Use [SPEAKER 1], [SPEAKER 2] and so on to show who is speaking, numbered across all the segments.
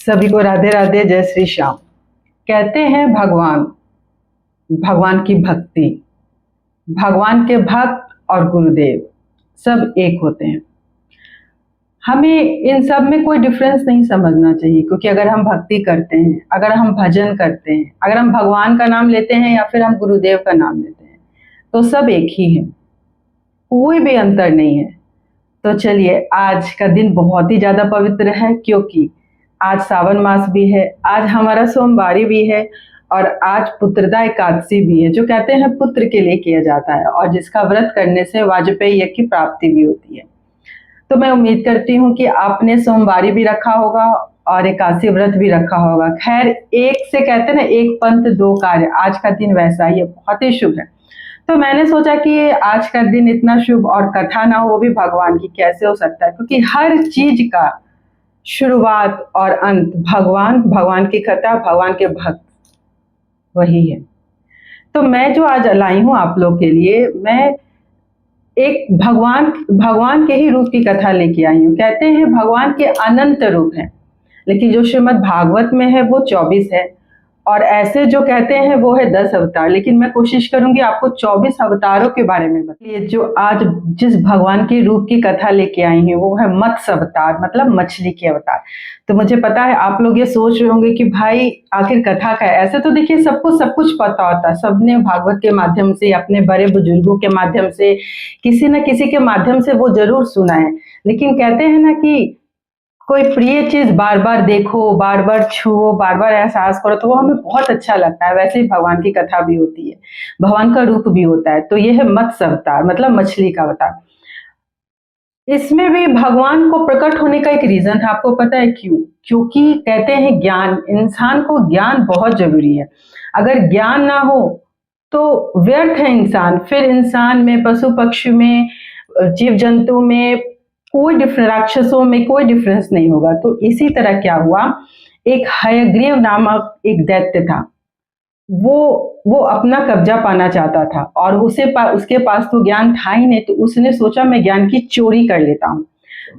[SPEAKER 1] सभी को राधे राधे, जय श्री श्याम। कहते हैं भगवान, भगवान की भक्ति, भगवान के भक्त और गुरुदेव सब एक होते हैं। हमें इन सब में कोई डिफरेंस नहीं समझना चाहिए, क्योंकि अगर हम भक्ति करते हैं, अगर हम भजन करते हैं, अगर हम भगवान का नाम लेते हैं या फिर हम गुरुदेव का नाम लेते हैं, तो सब एक ही है, कोई भी अंतर नहीं है। तो चलिए, आज का दिन बहुत ही ज़्यादा पवित्र है, क्योंकि आज सावन मास भी है, आज हमारा सोमवारी भी है और आज पुत्रदा एकादशी भी है, जो कहते हैं पुत्र के लिए किया जाता है और जिसका व्रत करने से वाजपेयी यज्ञ की प्राप्ति भी होती है। तो मैं उम्मीद करती हूँ कि आपने सोमवारी भी रखा होगा और एकादशी व्रत भी रखा होगा। खैर, एक से कहते हैं ना, एक पंथ दो कार्य, आज का दिन वैसा ही है, बहुत ही शुभ है। तो मैंने सोचा कि आज का दिन इतना शुभ और कथा ना हो, वो भी भगवान की, कैसे हो सकता है, क्योंकि हर चीज का शुरुआत और अंत भगवान, भगवान की कथा, भगवान के भक्त वही है। तो मैं जो आज लाई हूँ आप लोग के लिए, मैं एक भगवान के ही रूप की कथा लेके आई हूँ। कहते हैं भगवान के अनंत रूप हैं, लेकिन जो श्रीमद् भागवत में है वो 24 है और ऐसे जो कहते हैं वो है 10 अवतार। लेकिन मैं कोशिश करूंगी आपको 24 अवतारों के बारे में बताइए। जो आज जिस भगवान के रूप की कथा लेके आई हूँ वो है मत्स्य अवतार, मतलब मछली के अवतार। तो मुझे पता है आप लोग ये सोच रहे होंगे कि भाई आखिर कथा का है। ऐसे तो देखिए सबको सब कुछ पता होता है, सबने भागवत के माध्यम से, अपने बड़े बुजुर्गों के माध्यम से, किसी न किसी के माध्यम से वो जरूर सुना है। लेकिन कहते हैं ना कि कोई प्रिय चीज बार बार देखो, बार बार छुओ, बार बार एहसास करो तो वो हमें बहुत अच्छा लगता है। वैसे ही भगवान की कथा भी होती है, भगवान का रूप भी होता है। तो ये है मत्स्य अवतार, मतलब मछली का अवतार। इसमें भी भगवान को प्रकट होने का एक रीजन था, आपको पता है क्यों? क्योंकि कहते हैं ज्ञान, इंसान को ज्ञान बहुत जरूरी है। अगर ज्ञान ना हो तो व्यर्थ है इंसान। फिर इंसान में, पशु पक्षी में, जीव जंतु में कोई डिफरेंस, राक्षसों में कोई डिफरेंस नहीं होगा। तो इसी तरह क्या हुआ, एक हयग्रीव नामक एक दैत्य था, वो अपना कब्जा पाना चाहता था और उसके पास तो ज्ञान था ही नहीं। तो उसने सोचा मैं ज्ञान की चोरी कर लेता हूँ।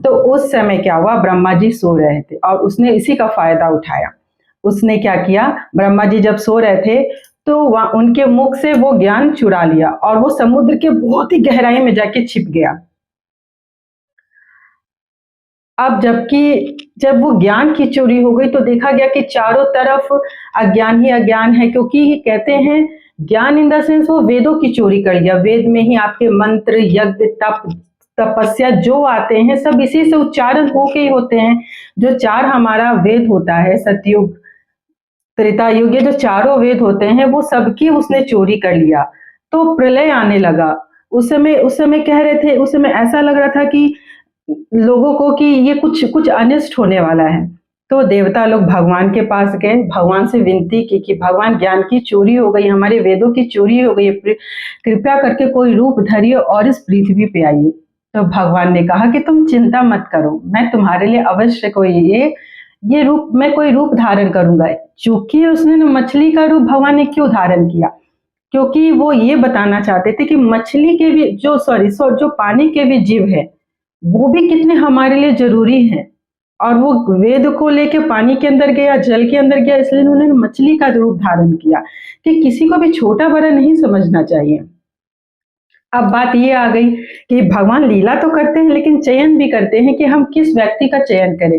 [SPEAKER 1] तो उस समय क्या हुआ, ब्रह्मा जी सो रहे थे और उसने इसी का फायदा उठाया। उसने क्या किया, ब्रह्मा जी जब सो रहे थे तो उनके मुख से वो ज्ञान चुरा लिया और वो समुद्र के बहुत ही गहराई में जाके छिप गया। अब जब वो ज्ञान की चोरी हो गई तो देखा गया कि चारों तरफ अज्ञान ही अज्ञान है। क्योंकि कहते हैं ज्ञान इन द सेंस वो वेदों की चोरी कर लिया। वेद में ही आपके मंत्र, यज्ञ, तप, तपस्या जो आते हैं सब इसी से उच्चारण होके ही होते हैं। जो चार हमारा वेद होता है, सतयुग, त्रेता युग, ये जो चारों वेद होते हैं वो सबकी उसने चोरी कर लिया। तो प्रलय आने लगा। उस समय कह रहे थे, उस समय ऐसा लग रहा था कि लोगों को कि ये कुछ कुछ अनिष्ट होने वाला है। तो देवता लोग भगवान के पास गए, भगवान से विनती की कि भगवान ज्ञान की चोरी हो गई, हमारे वेदों की चोरी हो गई, कृपया करके कोई रूप धरिए और इस पृथ्वी पे आइए। तो भगवान ने कहा कि तुम चिंता मत करो, मैं तुम्हारे लिए अवश्य ये रूप, मैं कोई रूप धारण करूंगा। चूंकि उसने ना मछली का रूप भगवान ने क्यों धारण किया, क्योंकि वो ये बताना चाहते थे कि मछली के भी जो पानी के भी जीव है वो भी कितने हमारे लिए जरूरी है। और वो वेद को लेके पानी के अंदर गया, जल के अंदर गया, इसलिए उन्होंने मछली का रूप धारण किया कि किसी को भी छोटा बड़ा नहीं समझना चाहिए। अब बात ये आ गई कि भगवान लीला तो करते हैं लेकिन चयन भी करते हैं कि हम किस व्यक्ति का चयन करें।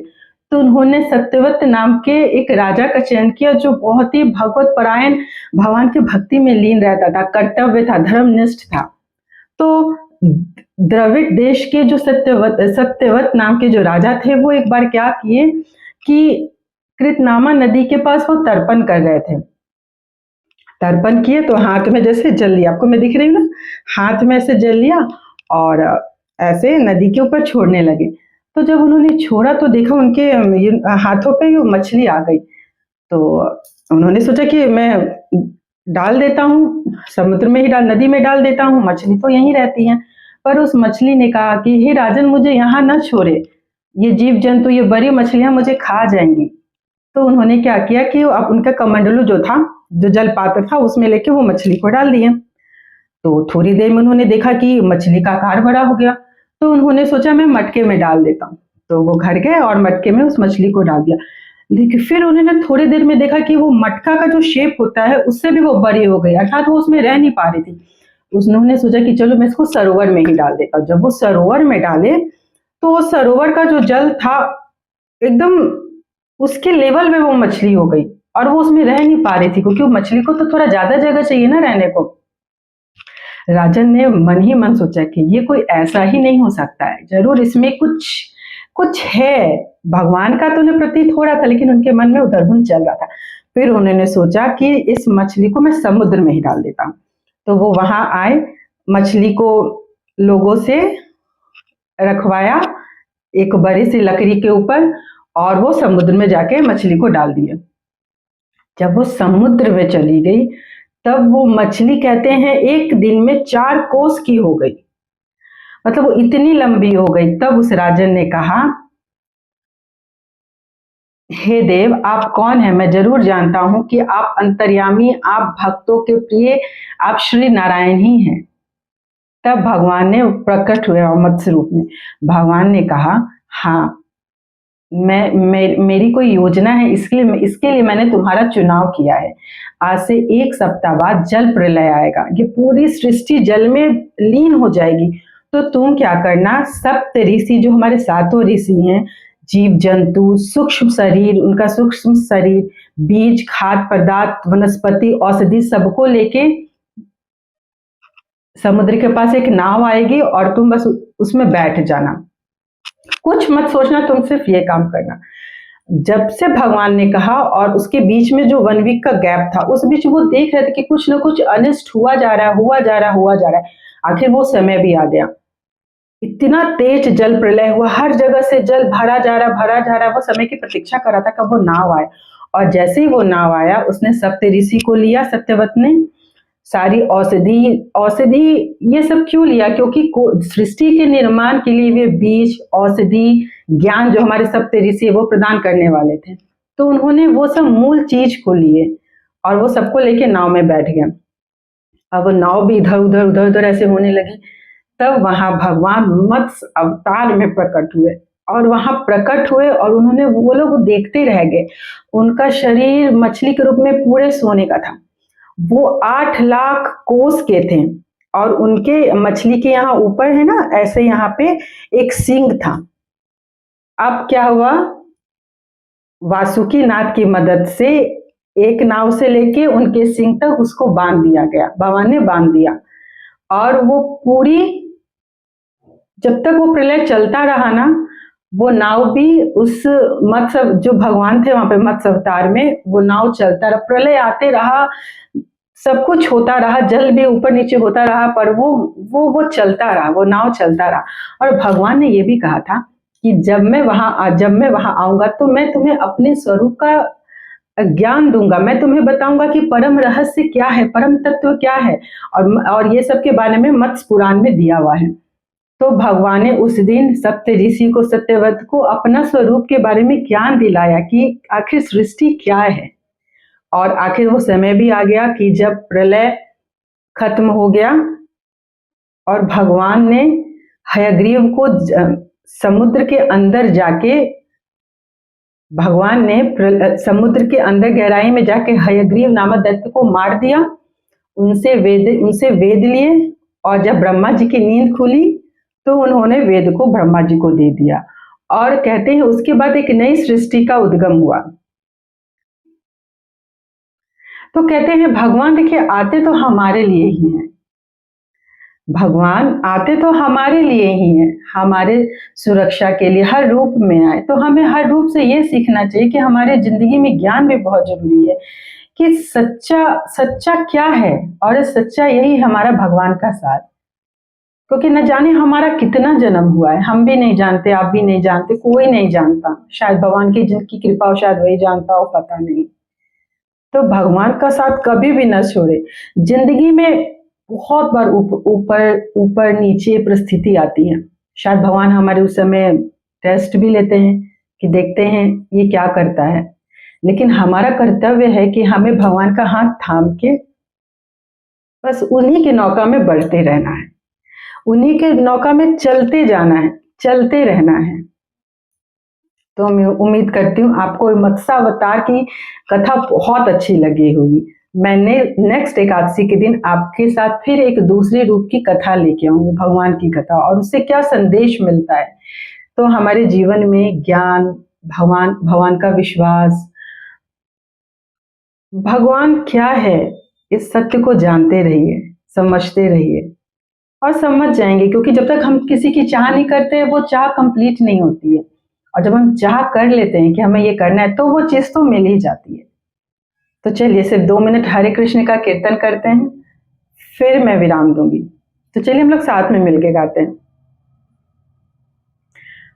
[SPEAKER 1] तो उन्होंने सत्यवत नाम के एक राजा का चयन किया, जो बहुत ही भगवत परायण, भगवान की भक्ति में लीन रहता था, कर्तव्य था, धर्मनिष्ठ था। तो द्रविड़ देश के जो सत्यवत नाम के जो राजा थे, वो एक बार क्या किए कि कृतनामा नदी के पास वो तर्पण कर रहे थे। तर्पण किए तो हाथ में जैसे जल लिया, आपको मैं दिख रही हूँ ना, हाथ में ऐसे जल लिया और ऐसे नदी के ऊपर छोड़ने लगे। तो जब उन्होंने छोड़ा तो देखा उनके हाथों पे वो मछली आ गई। तो उन्होंने सोचा कि मैं डाल देता हूँ, समुद्र में ही नदी में डाल देता हूँ, मछली तो यहीं रहती है। पर उस मछली ने कहा कि हे राजन, मुझे यहाँ न छोड़े, ये जीव जंतु, ये बड़ी मछलियां मुझे खा जाएंगी। तो उन्होंने क्या किया कि अब उनका कमंडलू जो था, जो जल पात्र था, उसमें लेके वो मछली को डाल दिया। तो थोड़ी देर में उन्होंने देखा कि मछली का आकार बड़ा हो गया। तो उन्होंने सोचा मैं मटके में डाल देता हूँ। तो वो घर गए और मटके में उस मछली को डाल दिया। देखिए फिर उन्होंने थोड़ी देर में देखा कि वो मटका का जो शेप होता है उससे भी वो बड़ी हो गई, अर्थात वो उसमें रह नहीं पा रही थी। उन्होंने सोचा कि चलो मैं इसको सरोवर में ही डाल देता हूँ। जब वो सरोवर में डाले तो वो सरोवर का जो जल था एकदम उसके लेवल में वो मछली हो गई और वो उसमें रह नहीं पा रही थी, क्योंकि वो मछली को तो थोड़ा ज्यादा जगह चाहिए ना रहने को। राजन ने मन ही मन सोचा कि ये कोई ऐसा ही नहीं हो सकता है, जरूर इसमें कुछ कुछ है। भगवान का तो उन्हें प्रतीत हो रहा था, लेकिन उनके मन में उधर चल रहा था। फिर उन्होंने सोचा कि इस मछली को मैं समुद्र में ही डाल देता हूँ। तो वो वहां आए, मछली को लोगों से रखवाया एक बड़ी सी लकड़ी के ऊपर, और वो समुद्र में जाके मछली को डाल दिया। जब वो समुद्र में चली गई तब वो मछली कहते हैं एक दिन में 4 कोस की हो गई, मतलब वो इतनी लंबी हो गई। तब उस राजन ने कहा, हे देव, आप कौन है? मैं जरूर जानता हूं कि आप अंतर्यामी, आप भक्तों के प्रिय, आप श्री नारायण ही हैं। तब भगवान ने प्रकट हुए और मत्स्य रूप में। भगवान ने कहा, हाँ, मेरी कोई योजना है, इसके लिए मैंने तुम्हारा चुनाव किया है। आज से 1 सप्ताह बाद जल प्रलय आएगा, ये पूरी सृष्टि जल में लीन हो जाएगी। तो तुम क्या करना, सप्त ऋषि जो हमारे 7 ऋषि हैं, जीव जंतु, सूक्ष्म शरीर, उनका सूक्ष्म शरीर, बीज, खाद्य पदार्थ, वनस्पति, औषधि, सबको लेके समुद्र के पास एक नाव आएगी और तुम बस उसमें बैठ जाना, कुछ मत सोचना, तुम सिर्फ ये काम करना। जब से भगवान ने कहा, और उसके बीच में जो 1 वीक का गैप था, उस बीच वो देख रहे थे कि कुछ ना कुछ अनिष्ट हुआ जा रहा है, हुआ जा रहा है, हुआ जा रहा है। आखिर वो समय भी आ गया। इतना तेज जल प्रलय हुआ, हर जगह से जल भरा जा रहा, भरा जा रहा। वो समय की प्रतीक्षा कर रहा था कब वो नाव आए। और जैसे ही वो नाव आया, उसने सप्त ऋषि को लिया, सत्यवत ने सारी औषधि औषधि ये सब क्यों लिया, क्योंकि सृष्टि के निर्माण के लिए वे बीज, औषधि, ज्ञान जो हमारे सप्त ऋषि वो प्रदान करने वाले थे। तो उन्होंने वो सब मूल चीज को लिए और वो सबको लेके नाव में बैठ गए। अब वो नाव भी इधर उधर ऐसे होने लगी। तब वहां भगवान मत्स्य अवतार में प्रकट हुए, और वहां प्रकट हुए और उन्होंने, वो लोग देखते रह गए। उनका शरीर मछली के रूप में पूरे सोने का था। वो 8 लाख कोस के थे, और उनके मछली के यहाँ ऊपर है ना, ऐसे यहाँ पे एक सिंग था। अब क्या हुआ, वासुकी नाथ की मदद से एक नाव से लेके उनके सिंग तक उसको बांध दिया गया, भगवान ने बांध दिया। और वो पूरी, जब तक वो प्रलय चलता रहा ना, वो नाव भी उस मत्स्य, जो भगवान थे वहां पे मत्स्य अवतार में, वो नाव चलता रहा, प्रलय आते रहा, सब कुछ होता रहा, जल भी ऊपर नीचे होता रहा, पर वो चलता रहा, वो नाव चलता रहा। और भगवान ने ये भी कहा था कि जब मैं वहां आऊंगा तो मैं तुम्हें अपने स्वरूप का ज्ञान दूंगा, मैं तुम्हें बताऊंगा कि परम रहस्य क्या है, परम तत्व क्या है। और ये सब के बारे में मत्स्य पुराण में दिया हुआ है। तो भगवान ने उस दिन सप्त ऋषि को, सत्यवत को अपना स्वरूप के बारे में ज्ञान दिलाया कि आखिर सृष्टि क्या है। और आखिर वो समय भी आ गया कि जब प्रलय खत्म हो गया और भगवान ने हयग्रीव को समुद्र के अंदर जाके, भगवान ने समुद्र के अंदर गहराई में जाके हयग्रीव नामक दैत्य को मार दिया, उनसे वेद लिए। और जब ब्रह्मा जी की नींद खुली तो उन्होंने वेद को ब्रह्मा जी को दे दिया। और कहते हैं उसके बाद एक नई सृष्टि का उद्गम हुआ। तो कहते हैं भगवान देखिए आते तो हमारे लिए ही हैं, भगवान आते तो हमारे लिए ही हैं, हमारे सुरक्षा के लिए हर रूप में आए। तो हमें हर रूप से ये सीखना चाहिए कि हमारे जिंदगी में ज्ञान भी बहुत जरूरी है कि सच्चा सच्चा क्या है, और सच्चा यही हमारा भगवान का साथ। क्योंकि न जाने हमारा कितना जन्म हुआ है, हम भी नहीं जानते, आप भी नहीं जानते, कोई नहीं जानता। शायद भगवान की जिनकी कृपा हो, शायद वही जानता हो, पता नहीं। तो भगवान का साथ कभी भी न छोड़े। जिंदगी में बहुत बार ऊपर ऊपर नीचे परिस्थिति आती है, शायद भगवान हमारे उस समय टेस्ट भी लेते हैं कि देखते हैं ये क्या करता है। लेकिन हमारा कर्तव्य है कि हमें भगवान का हाथ थाम के बस उन्हीं के नौका में बढ़ते रहना है, उन्हीं के नौका में चलते जाना है, चलते रहना है। तो मैं उम्मीद करती हूँ आपको मत्स्यावतार की कथा बहुत अच्छी लगी होगी। मैंने नेक्स्ट एकादशी के दिन आपके साथ फिर एक दूसरे रूप की कथा लेके आऊंगी, भगवान की कथा, और उससे क्या संदेश मिलता है। तो हमारे जीवन में ज्ञान, भगवान का विश्वास, भगवान क्या है, इस सत्य को जानते रहिए, समझते रहिए और समझ जाएंगे। क्योंकि जब तक हम किसी की चाह नहीं करते वो चाह कंप्लीट नहीं होती है, और जब हम चाह कर लेते हैं कि हमें ये करना है तो वो चीज तो मिल ही जाती है। तो चलिए सिर्फ 2 मिनट हरे कृष्ण का कीर्तन करते हैं, फिर मैं विराम दूंगी। तो चलिए हम लोग साथ में मिलके गाते हैं।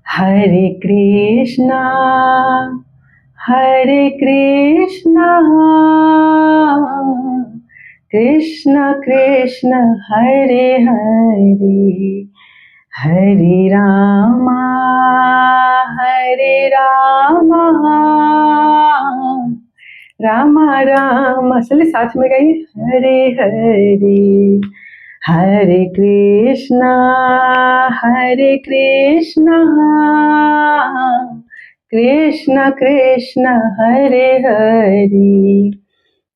[SPEAKER 1] हरे कृष्णा कृष्ण कृष्ण हरे हरे, हरे रामा रामा रामा, चलिए साथ में गाइए, हरे हरे, हरे कृष्णा कृष्ण कृष्ण हरे हरे,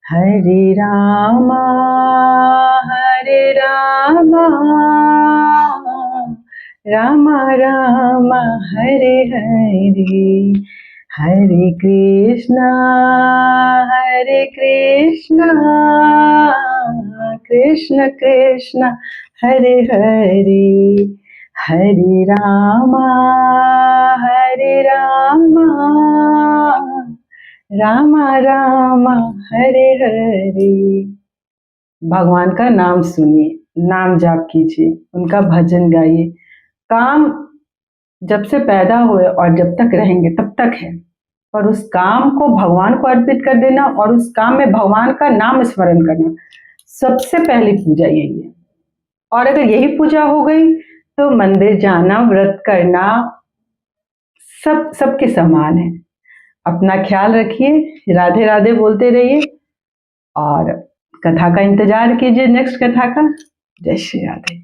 [SPEAKER 1] हरे रामा रामा रामा हरे हरे, हरे कृष्णा कृष्ण कृष्ण हरे हरे, हरे रामा रामा रामा हरे हरे। भगवान का नाम सुनिए, नाम जाप कीजिए, उनका भजन गाइए। काम जब से पैदा हुए और जब तक रहेंगे तब तक है, पर उस काम को भगवान को अर्पित कर देना और उस काम में भगवान का नाम स्मरण करना सबसे पहली पूजा यही है। और अगर यही पूजा हो गई तो मंदिर जाना, व्रत करना सब सबके समान है। अपना ख्याल रखिए, राधे राधे बोलते रहिए और कथा का इंतजार कीजिए, नेक्स्ट कथा का। जय श्री राधे।